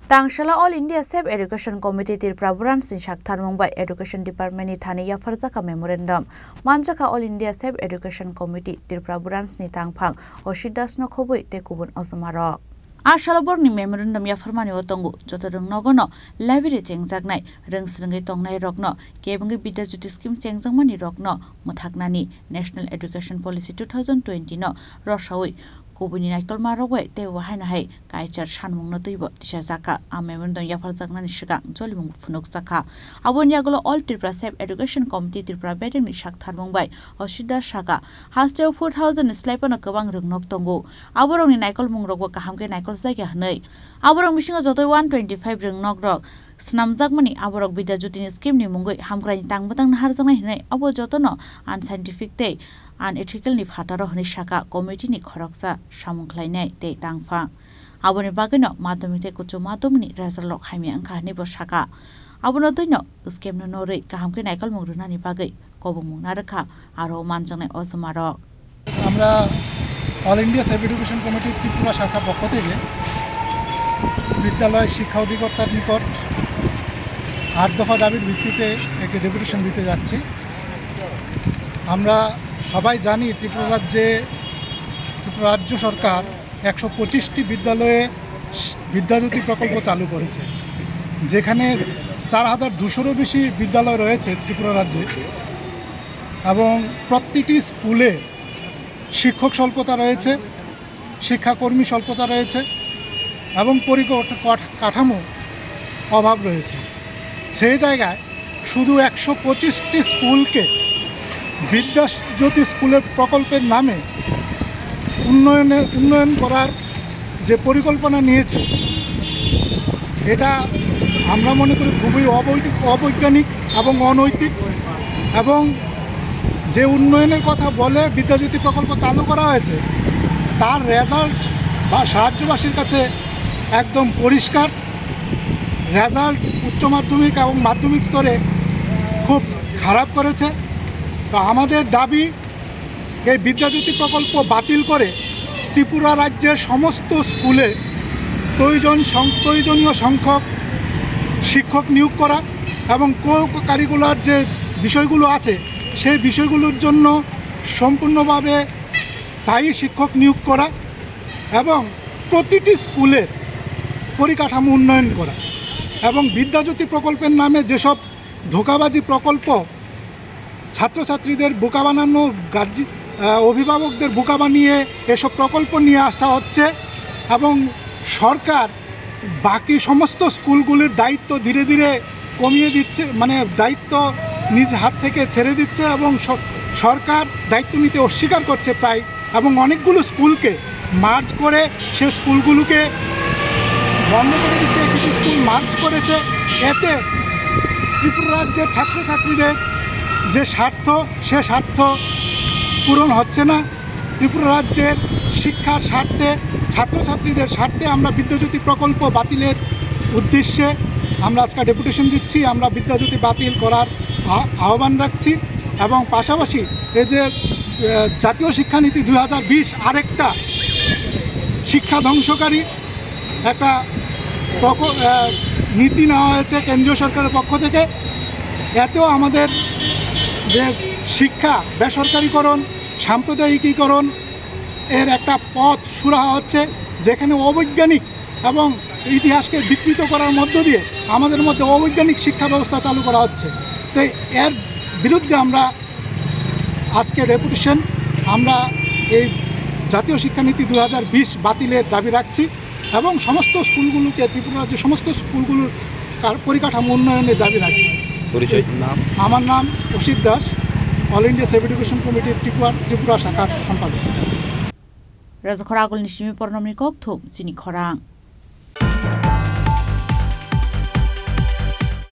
Tangshala All India Safe Education Committee Tripura Branch ni Shakthar Mumbai Education Department ni Thani Yafarjaka Memorandum Manjaka All India Safe Education Committee Tripura Branch ni Tangphang Oshidas no khobui te kubun osmarok Ashalabor ni memorandum yafarmani otongu jotorung nogono library chengjaknai rengsringai tongnai rokno kebungi Bidyajuti scheme chengjangmani rokno muthaknani National Education Policy 2020 no roshawi Kubuni naikol marowai te wahai nahai kaichar shanmung no tuibo tisha zaka a memorandum yafarjaknani shigang jolimung funuk zaka abon yagolo All Tripura Safe Education Committee Tripura Bedeng ni Shakthar Mumbai Oshida Shaka hasteo 4000 slaipano kobang rungnok tongo aborong ni naikol mungrok kahamke naikol jaiga hnei aborong bisingo jotoi 125 rungnok rok snamjakmani aborok Bidyajuti scheme ni mungoi hamkrani tangbotang naharjangnai hnei abo jotono unscientific tei unethical ni phataro hni shaka committee ni khoroksa samungkhlainai tei tangphang aboni bagino madhyamik tei uccho madhyamik result lok haimi angkha ni bo shaka abono doino scheme no norei kahamke naikol mungrunani bagai kobongmung narakha aro manjangnai ojomarok আমরা all India safe education committee Tripura শাখা পক্ষ থেকে বিদ্যালয় শিক্ষা অধিকর্তার নিকট 8 দফা দাবির ভিত্তিতে একটি ডেপুটেশন দিতে যাচ্ছি। আমরা সবাই জানি ত্রিপুরা রাজ্য সরকার 125টি বিদ্যালয়ে বিদ্যাজ্যোতি প্রকল্প চালু করেছে, যেখানে 4200-এরও বেশি বিদ্যালয় রয়েছে ত্রিপুরা রাজ্যে এবং প্রতিটি স্কুলে শিক্ষক স্বল্পতা রয়েছে, শিক্ষাকর্মী স্বল্পতা রয়েছে এবং পরিকাঠামো অভাব রয়েছে। সেই জায়গায় শুধু 125টি স্কুলকে বিদ্যাজ্যোতি স্কুলের প্রকল্পের নামে উন্নয়ন করার যে পরিকল্পনা নিয়েছে, এটা আমরা মনে করি খুবই অবৈজ্ঞানিক এবং অনৈতিক। এবং যে উন্নয়নের কথা বলে বিদ্যাজ্যোতি প্রকল্প চালু করা হয়েছে, তার রেজাল্ট বা রাজ্যবাসীর কাছে একদম পরিষ্কার। রেজাল্ট উচ্চ মাধ্যমিক এবং মাধ্যমিক স্তরে খুব খারাপ করেছে। তো আমাদের দাবি এই বিদ্যাজ্যোতি প্রকল্প বাতিল করে ত্রিপুরা রাজ্যের সমস্ত স্কুলে প্রয়োজনীয় সংখ্যক শিক্ষক নিয়োগ করা এবং কারিকুলার যে বিষয়গুলো আছে সেই বিষয়গুলোর জন্য সম্পূর্ণভাবে স্থায়ী শিক্ষক নিয়োগ করা এবং প্রতিটি স্কুলের পরিকাঠামো উন্নয়ন করা এবং বিদ্যাজ্যোতি প্রকল্পের নামে যেসব ধোঁকাবাজি প্রকল্প ছাত্রছাত্রীদের বোকা বানানো, অভিভাবকদের বোকা বানিয়ে এসব প্রকল্প নিয়ে আসা হচ্ছে এবং সরকার বাকি সমস্ত স্কুলগুলির দায়িত্ব ধীরে ধীরে কমিয়ে দিচ্ছে, মানে দায়িত্ব নিজ হাত থেকে ছেড়ে দিচ্ছে এবং সরকার দায়িত্ব নিতে অস্বীকার করছে প্রায়, এবং অনেকগুলো স্কুলকে মার্জ করে সে স্কুলগুলোকে বন্ধ করে দিচ্ছে। কিছু স্কুল মার্জ করেছে। এতে ত্রিপুরা রাজ্যের ছাত্রছাত্রীদের যে স্বার্থ, সে স্বার্থ পূরণ হচ্ছে না। ত্রিপুরা রাজ্যের শিক্ষার স্বার্থে, ছাত্রছাত্রীদের স্বার্থে আমরা বিদ্যাজ্যোতি প্রকল্প বাতিলের উদ্দেশ্যে আমরা আজকে ডেপুটেশন দিচ্ছি। আমরা বিদ্যাজ্যোতি বাতিল করার আহ্বান রাখছি এবং পাশাপাশি এই যে জাতীয় শিক্ষানীতি 2020 আরেকটা শিক্ষা ধ্বংসকারী একটা নীতি নেওয়া হয়েছে কেন্দ্রীয় সরকারের পক্ষ থেকে। এতেও আমাদের যে শিক্ষা বেসরকারীকরণ, সাম্প্রদায়িকীকরণ এর একটা পথ সুরাহা হচ্ছে, যেখানে অবৈজ্ঞানিক এবং ইতিহাসকে বিকৃত করার মধ্য দিয়ে আমাদের মধ্যে অবৈজ্ঞানিক শিক্ষা ব্যবস্থা চালু করা হচ্ছে। তো এর বিরুদ্ধে আমরা আজকে ডেপুটেশন, আমরা এই জাতীয় শিক্ষানীতি 2020 বাতিলের দাবি রাখছি এবং সমস্ত স্কুলগুলোকে, ত্রিপুরা রাজ্যের সমস্ত স্কুলগুলোর পরিকাঠামো উন্নয়নের দাবি রাখছি। পরিচয়? নাম? আমার নাম Asit Das, all India safe education committee Tripura শাখার সম্পাদক। রাজখরা আগল নিশিমি পরনমনি কক থুম চিনি খরাং।